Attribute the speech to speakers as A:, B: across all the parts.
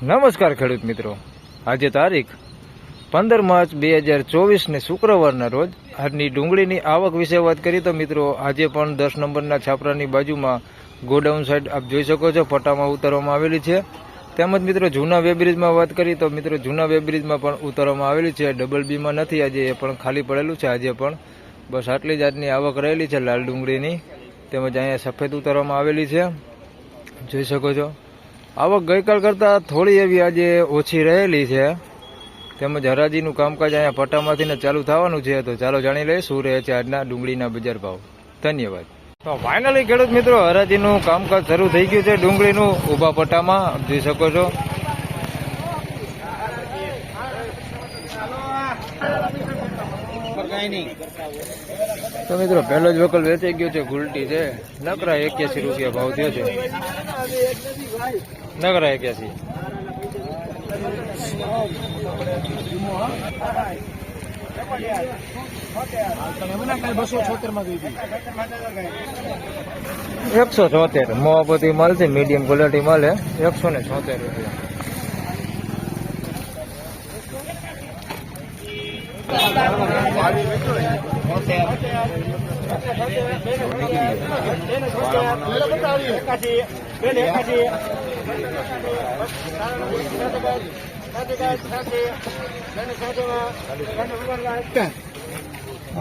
A: નમસ્કાર ખેડૂત મિત્રો, આજે તારીખ 15 માર્ચ 2024 ને શુક્રવારના રોજ આજની ડુંગળીની આવક વિશે વાત કરી તો મિત્રો આજે પણ 10 નંબરના છાપરાની બાજુમાં ગોડાઉન સાઈડ આપ જોઈ શકો છો પટ્ટામાં ઉતારવામાં આવેલી છે। તેમજ મિત્રો જૂના વેબ્રિજમાં વાત કરી તો મિત્રો જૂના વેબ્રિજમાં પણ ઉતારવામાં આવેલી છે। ડબલ બીમાં નથી આજે, એ પણ ખાલી પડેલું છે આજે પણ। બસ આટલી જ આજની આવક રહેલી છે લાલ ડુંગળીની। તેમજ અહીંયા સફેદ ઉતારવામાં આવેલી છે, જોઈ શકો છો। આવક ગઈકાલ કરતાં થોડી એવી આજે ઓછી રહેલી છે। તેમજ હરાજીનું કામકાજ અહીંયા પટ્ટામાંથી ચાલુ થવાનું છે, તો ચાલો જાણી લઈએ શું રહે છે આજના ડુંગળીના બજાર ભાવ। ધન્યવાદ। તો ફાઇનલી ખેડૂત મિત્રો હરાજીનું કામકાજ શરૂ થઈ ગયું છે ડુંગળીનું ઊભા પટ્ટામાં, આપ જોઈ શકો છો। તો મિત્રો પહેલો જ વકલ વેચાઈ ગયો છે, ગુલટી છે, નકરા 81 રૂપિયા ભાવ થયો છે, નકરા 81। ₹176 મોહપતિ માલ છે, મીડિયમ ક્વોલિટી માલ હે, ₹176।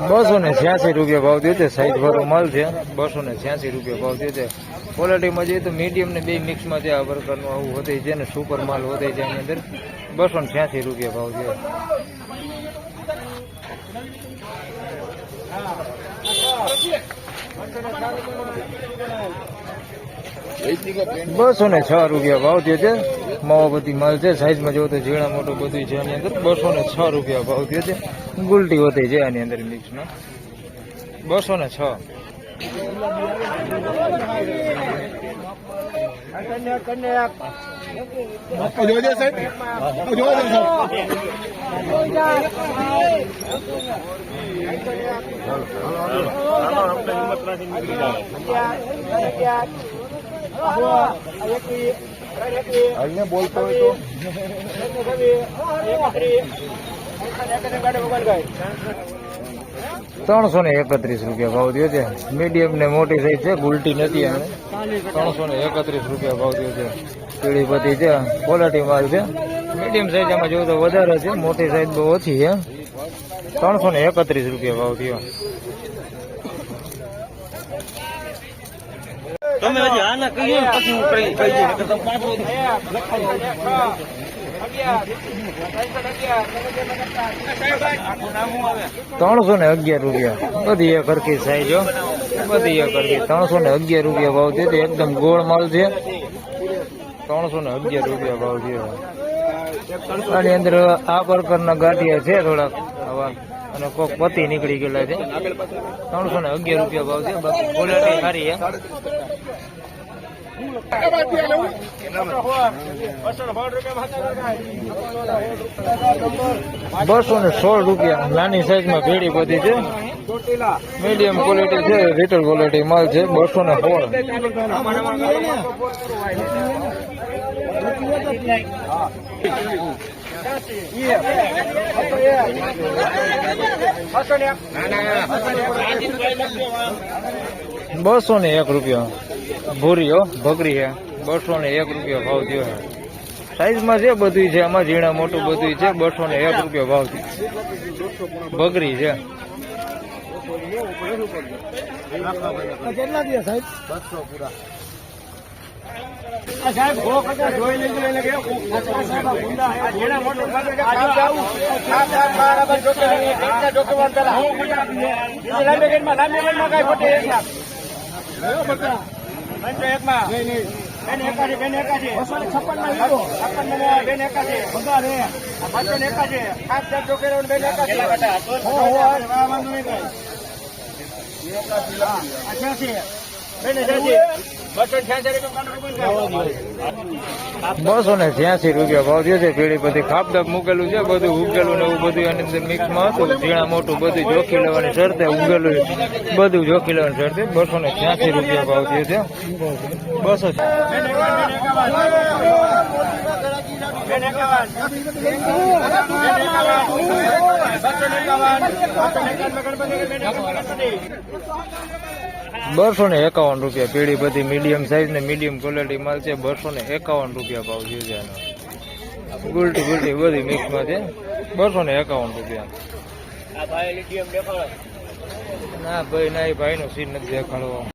A: ₹286 ભાવ થયો છે, સાઈઝ વાળો માલ છે। ₹286 ભાવ થયો છે। ક્વોલિટીમાં જોઈએ તો મીડિયમ ને બે મિક્સમાં છે, આ પ્રકારનું આવું હોતે છે ને સુપર માલ હોતે છે એની અંદર। ₹286 ભાવ થયો। ₹206 ભાવ થયો છે। માવાપતિ માલ છે, સાઈઝમાં જોવો તો ઝીણા મોટું બધું છે આની અંદર। ₹206 ભાવ થયો છે। ગુલટી હોતી છે આની અંદર મિક્સમાં। 206। બોલતો હોય તો 331 ભાવ થયો છે। મીડિયમ ને મોટી સાઈઝ છે, ગુલટી નથી આને। 331 ભાવ થયો છે। પીળીપતિ છે, ક્વોલિટી માલ છે, મીડિયમ સાઈઝ આમાં જોવું તો વધારે છે, મોટી સાઈઝ બહુ ઓછી છે। 331 ભાવ થયો।
B: તમે હજી આના કહીએ પછી હું કઈ કહીએ
A: ₹311 બધી એક હરખી સાઈઝ હો, બધી એક હરખી। ₹311 ભાવ થયો, એકદમ ગોળ માલ છે। ₹311 ભાવ થયો। આની અંદર આ પ્રકારના ગાંઠિયા છે થોડાક આવા, અને કોક પતિ નીકળી ગયેલા છે। ₹311 ભાવ છે, બાકી ક્વોલિટી સારી છે। ₹216 નાની સાઈઝમાં ભેડી બધી છે, મીડિયમ ક્વોલિટી છે, રિટેલ ક્વોલિટી માલ છે। 216। ₹201 ભૂરી હો, ભગરી છે। ₹201 ભાવ થયો છે। સાઈઝમાં છે બધું છે આમાં, ઝીણા મોટું બધું છે। ₹201 ભાવ થયો, ભગરી છે। કેટલા દિવસ સાહેબ? 200 પૂરા। સાહેબ જોઈ લેજો એને કે ₹286 ભાવ થયો છે। પીળી બધી ખાપદાપ મૂકેલું છે, બધું ઉગેલું ને એવું બધું એની અંદર મિક્સમાં હતું, ઝીણા મોટું બધું જોખી લેવાની શરતે, ઉગેલું બધું જોખી લેવાની શરતે। ₹286 ભાવ થયો છે। 200 ₹251 પેઢી બધી મીડિયમ સાઈઝ ને મીડિયમ ક્વોલિટી માલ છે. ₹251 ભાવ છે આનો. ગુલટી ગુલટી બધી મિક્સમાં છે. ₹251.
B: આ ભાઈ લીટીએમ દેખાડો.
A: ના ભાઈ ના, એ ભાઈ નો સીન નથી દેખાડવો.